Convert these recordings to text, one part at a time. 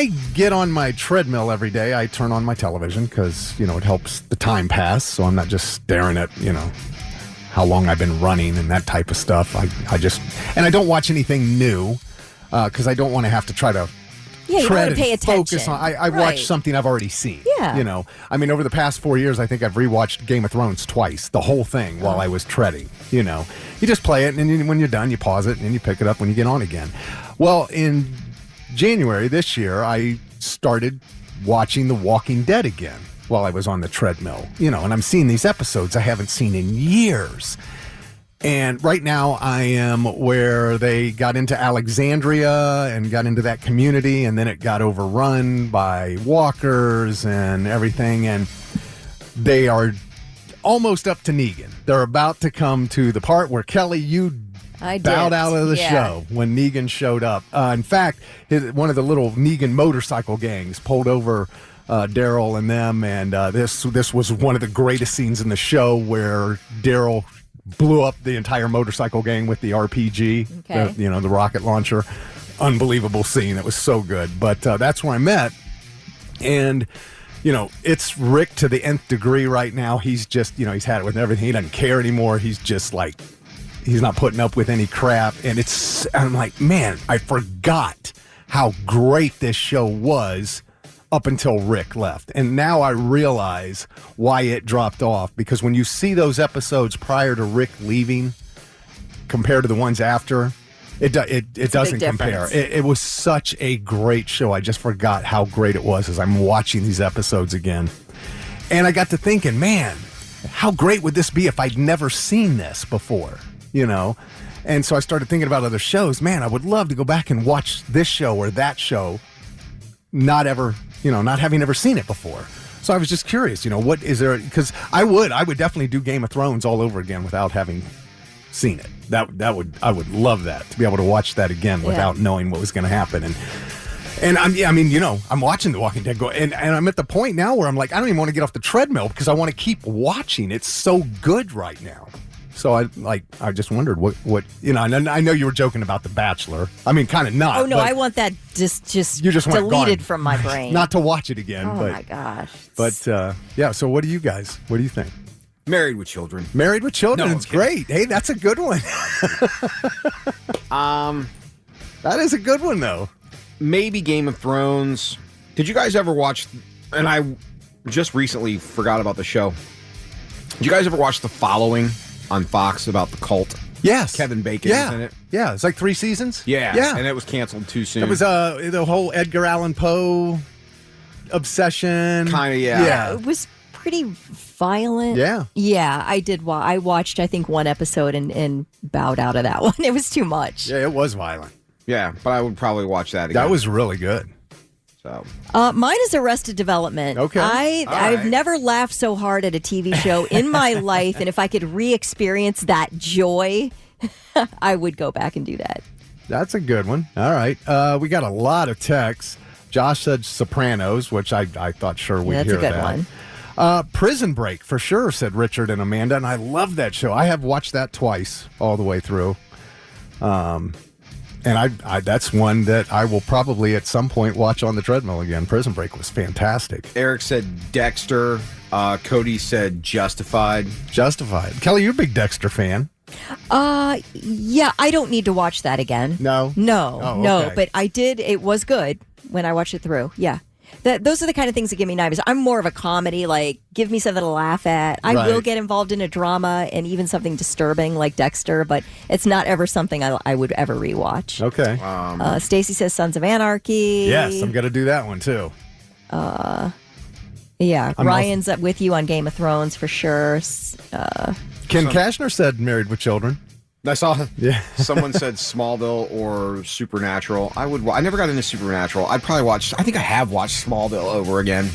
I get on my treadmill every day, I turn on my television because, it helps the time pass. So I'm not just staring at, how long I've been running and that type of stuff. I don't watch anything new because I don't want to have to try to you tread want to pay and attention. focus on. I watch something I've already seen. Yeah. Over the past 4 years, I think I've rewatched Game of Thrones twice, the whole thing while I was treading. You just play it, and then when you're done, you pause it, and then you pick it up when you get on again. Well, in January this year, I started watching The Walking Dead again while I was on the treadmill. And I'm seeing these episodes I haven't seen in years. And right now I am where they got into Alexandria and got into that community, and then it got overrun by walkers and everything, and they are almost up to Negan. They're about to come to the part where, Kelly, you bowed out of the show when Negan showed up. In fact, one of the little Negan motorcycle gangs pulled over Daryl and them, and this was one of the greatest scenes in the show where Daryl blew up the entire motorcycle gang with the RPG, the rocket launcher. Unbelievable scene. It was so good. But that's where I'm at. And, it's Rick to the nth degree right now. He's just, he's had it with everything. He doesn't care anymore. He's just like, he's not putting up with any crap. And I'm like, man, I forgot how great this show was up until Rick left. And now I realize why it dropped off, because when you see those episodes prior to Rick leaving compared to the ones after, it doesn't compare. It was such a great show. I just forgot how great it was as I'm watching these episodes again. And I got to thinking, man, how great would this be if I'd never seen this before, And so I started thinking about other shows. Man, I would love to go back and watch this show or that show, not having ever seen it before. So I was just curious, what is there? Because I would definitely do Game of Thrones all over again without having seen it. I would love that, to be able to watch that again without knowing what was going to happen. And I'm watching The Walking Dead and I'm at the point now where I'm like, I don't even want to get off the treadmill because I want to keep watching. It's so good right now. So I just wondered what and I know you were joking about The Bachelor. I mean, kind of not. Oh no, I want that just you just deleted from my brain. Not to watch it again. Oh my gosh. But so what do you guys? What do you think? Married with Children. Married with Children. No, it's great. Hey, that's a good one. That is a good one though. Maybe Game of Thrones. Did you guys ever watch? And I just recently forgot about the show. Did you guys ever watch The Following on Fox about the cult? Yes. Kevin Bacon is in it. Yeah, it's like 3 seasons. Yeah. And it was canceled too soon. It was the whole Edgar Allan Poe obsession. Kind of, yeah. It was pretty violent. Yeah. Yeah, I did. I watched, I think, one episode and bowed out of that one. It was too much. Yeah, it was violent. Yeah, but I would probably watch that again. That was really good. So, mine is Arrested Development. Okay. I've never laughed so hard at a TV show in my life, and if I could re-experience that joy, I would go back and do that. That's a good one. All right. We got a lot of texts. Josh said Sopranos, which I thought sure we'd hear that. That's a good one. Prison Break, for sure, said Richard and Amanda, and I love that show. I have watched that twice all the way through. And I that's one that I will probably at some point watch on the treadmill again. Prison Break was fantastic. Eric said Dexter. Cody said Justified. Kelly, you're a big Dexter fan. Yeah, I don't need to watch that again. No? No, but I did. It was good when I watched it through. Yeah. Those are the kind of things that give me nightmares. I'm more of a comedy, like, give me something to laugh at. I will get involved in a drama and even something disturbing like Dexter, but it's not ever something I would ever rewatch. Okay. Stacy says Sons of Anarchy. Yes, I'm going to do that one, too. Yeah, Ryan's up with you on Game of Thrones for sure. Ken Kashner said Married with Children. I saw someone said Smallville or Supernatural. I never got into Supernatural. I'd probably watch. I think I have watched Smallville over again.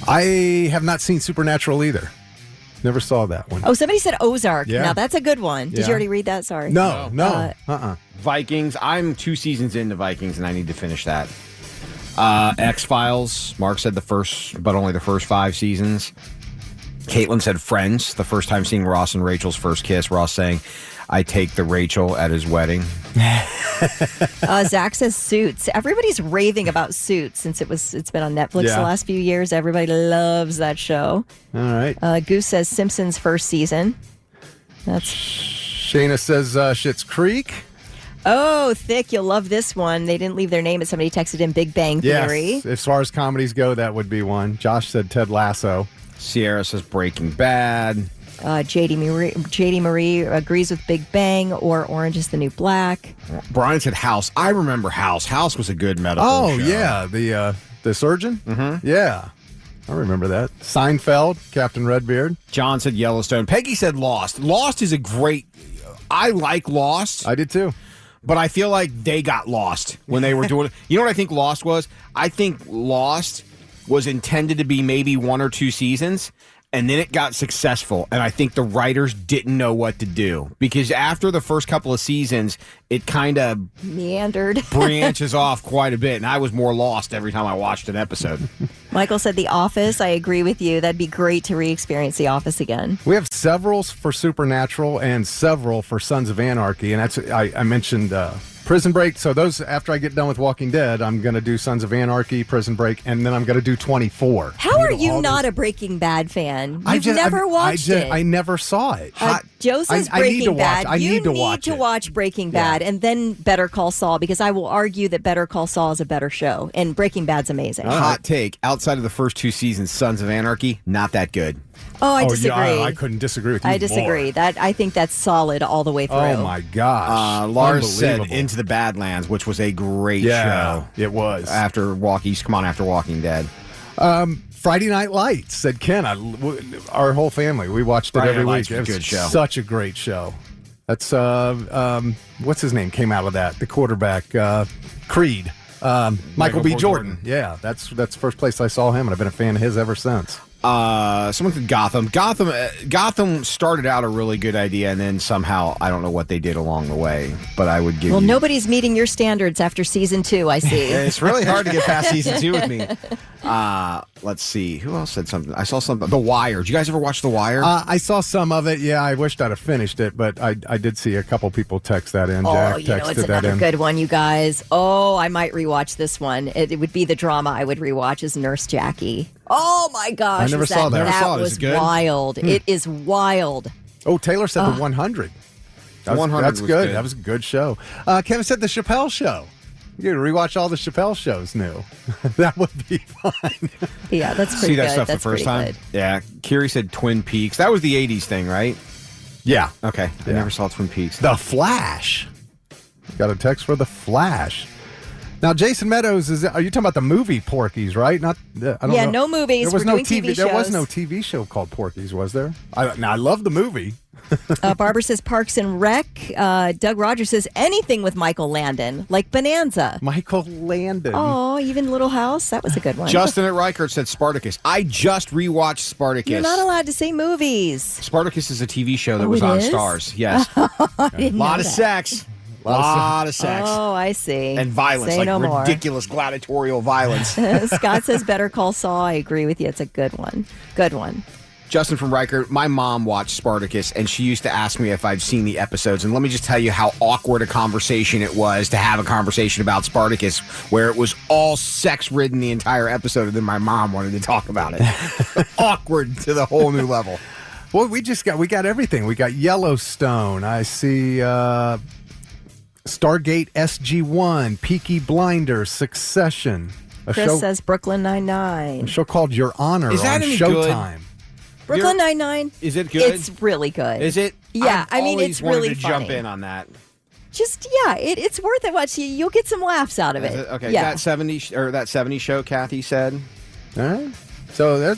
I have not seen Supernatural either. Never saw that one. Oh, somebody said Ozark. Yeah. Now that's a good one. Did Yeah. you already read that? Sorry. No. Vikings. I'm 2 seasons into Vikings, and I need to finish that. X-Files. Mark said the first, but only the first 5 seasons. Caitlin said Friends. The first time seeing Ross and Rachel's first kiss. Ross saying, I take the Rachel at his wedding. Zach says Suits. Everybody's raving about Suits since it's been on Netflix the last few years. Everybody loves that show. All right. Goose says Simpsons first season. Shayna says Schitt's Creek. Oh, Thick, you'll love this one. They didn't leave their name, and somebody texted in Big Bang Theory. Yes, as far as comedies go, that would be one. Josh said Ted Lasso. Sierra says Breaking Bad. JD Marie agrees with Big Bang or Orange is the New Black. Brian said House. I remember House. House was a good medical show. Oh, yeah. The surgeon? Mm-hmm. Yeah. I remember that. Seinfeld, Captain Redbeard. John said Yellowstone. Peggy said Lost. Lost is a great... I like Lost. I did too. But I feel like they got lost when they were doing it. You know what I think Lost was? I think Lost was intended to be maybe 1 or 2 seasons, and then it got successful. And I think the writers didn't know what to do. Because after the first couple of seasons, it kind of meandered. branches off quite a bit. And I was more lost every time I watched an episode. Michael said The Office. I agree with you. That'd be great to re-experience The Office again. We have several for Supernatural and several for Sons of Anarchy. And that's I mentioned Prison Break. So those, after I get done with Walking Dead, I'm going to do Sons of Anarchy, Prison Break, and then I'm going to do 24. How are you not a Breaking Bad fan? You've never watched it. I never saw it. Joe says Breaking Bad. I need to watch Breaking Bad and then Better Call Saul, because I will argue that Better Call Saul is a better show, and Breaking Bad's amazing. Hot take. Outside of the first 2 seasons, Sons of Anarchy, not that good. Oh, I disagree. Yeah, I couldn't disagree with you. I disagree. More. I think that's solid all the way through. Oh my gosh! Lars said Into the Badlands, which was a great show. It was after Walking Dead. Friday Night Lights, said Ken. Our whole family, we watched it every week. It was a good show. Such a great show. That's what's his name came out of that? The quarterback, Creed. Michael B. Jordan. Yeah, that's the first place I saw him, and I've been a fan of his ever since. Someone said Gotham. Gotham started out a really good idea, and then somehow I don't know what they did along the way. But I would give. Well, nobody's meeting your standards after season 2. I see. It's really hard to get past season 2 with me. Let's see. Who else said something? I saw something. The Wire. Did you guys ever watch The Wire? I saw some of it. Yeah, I wished I'd have finished it, but I did see a couple people text that in. Jack texted it's that in. Another good one, you guys. Oh, I might rewatch this one. It would be the drama I would rewatch is Nurse Jackie. Oh my gosh! I never saw that. That was wild. It is wild. Oh, Taylor said the 100. That's good. That was a good show. Kevin said the Chappelle Show. You rewatch all the Chappelle shows new. That would be fun. Yeah, that's pretty good. See that stuff the first time? Good. Yeah. Kiri said Twin Peaks. That was the 80s thing, right? Yeah. Okay. I never saw Twin Peaks. The Flash. Got a text for The Flash. Now, Jason Meadows, are you talking about the movie Porky's, right? Not. I don't know. No movies. There was no TV shows. There was no TV show called Porky's, was there? I love the movie. Barbara says Parks and Rec. Doug Rogers says anything with Michael Landon, like Bonanza. Michael Landon. Oh, even Little House. That was a good one. Justin at Reichert said Spartacus. I just rewatched Spartacus. You're not allowed to say movies. Spartacus is a TV show that was on Stars. Yes. A lot of sex. A lot of sex. Oh, I see. And violence, Say no ridiculous gladiatorial violence. Scott says Better Call Saul. I agree with you. It's a good one. Good one. Justin from Riker, my mom watched Spartacus, and she used to ask me if I've seen the episodes. And let me just tell you how awkward a conversation it was to have a conversation about Spartacus, where it was all sex-ridden the entire episode, and then my mom wanted to talk about it. Awkward to the whole new level. Well, we got everything. We got Yellowstone. I see Stargate SG-1, Peaky Blinders, Succession. Chris says Brooklyn Nine-Nine. A show called Your Honor on Showtime. Brooklyn Nine-Nine. Is it good? It's really good. Is it? Yeah, I mean, it's really funny. Jump in on that. Just it's worth it. Watch you'll get some laughs out of it. Okay, yeah. that 70 show. Kathy said. All right. So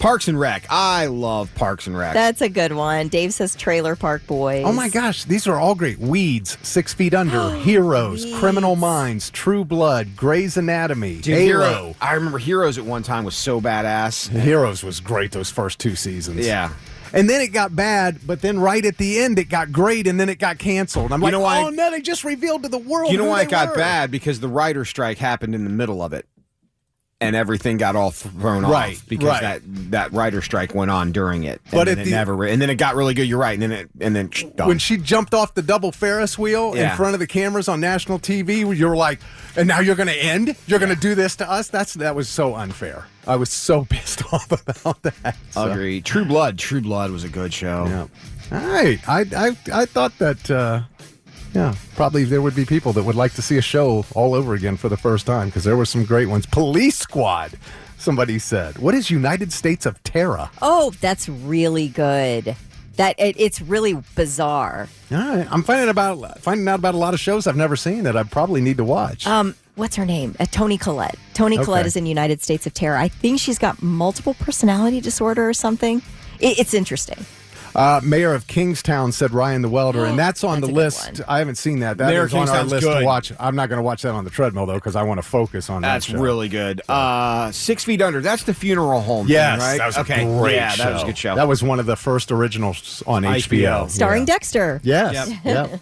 Parks and Rec. I love Parks and Rec. That's a good one. Dave says Trailer Park Boys. Oh my gosh, these are all great. Weeds, 6 Feet Under, Heroes, Weeds. Criminal Minds, True Blood, Grey's Anatomy, Halo. I remember Heroes at one time was so badass. Heroes was great those first 2 seasons. Yeah. And then it got bad, but then right at the end it got great, and then it got canceled. I'm no, they just revealed to the world. You know why it got bad? Because the writer's strike happened in the middle of it. and everything got all thrown Right, off because right. that writer strike went on during it. And But then at it the- never, and then it got really good. You're right, and then done. When she jumped off the double Ferris wheel in Yeah. front of the cameras on national TV, you were like, and now you're going to end? You're going to do this to us? That was so unfair. I was so pissed off about that. So, Agreed. True Blood was a good show. yeah. All right. I thought that, probably there would be people that would like to see a show all over again for the first time because there were some great ones. Police Squad, somebody said. What is United States of Terror? Oh, that's really good. It's really bizarre. All right. I'm finding out about a lot of shows I've never seen that I probably need to watch. What's her name? Toni Collette. Toni Collette is in United States of Terror. I think she's got multiple personality disorder or something. It's interesting. Mayor of Kingstown said Ryan the Welder, and that's on That's the a good list. one. I haven't seen that. That Mayor is of on our Kingstown's list good. to watch. I'm not going to watch that on the treadmill, though, because I want to focus on that That's show. really good. 6 Feet Under. That's the funeral home. Yes, thing, right? that was okay. a great Yeah, show. that was a good show. That was one of the first originals on HBO. Starring Yeah. Dexter. Yes. Yep.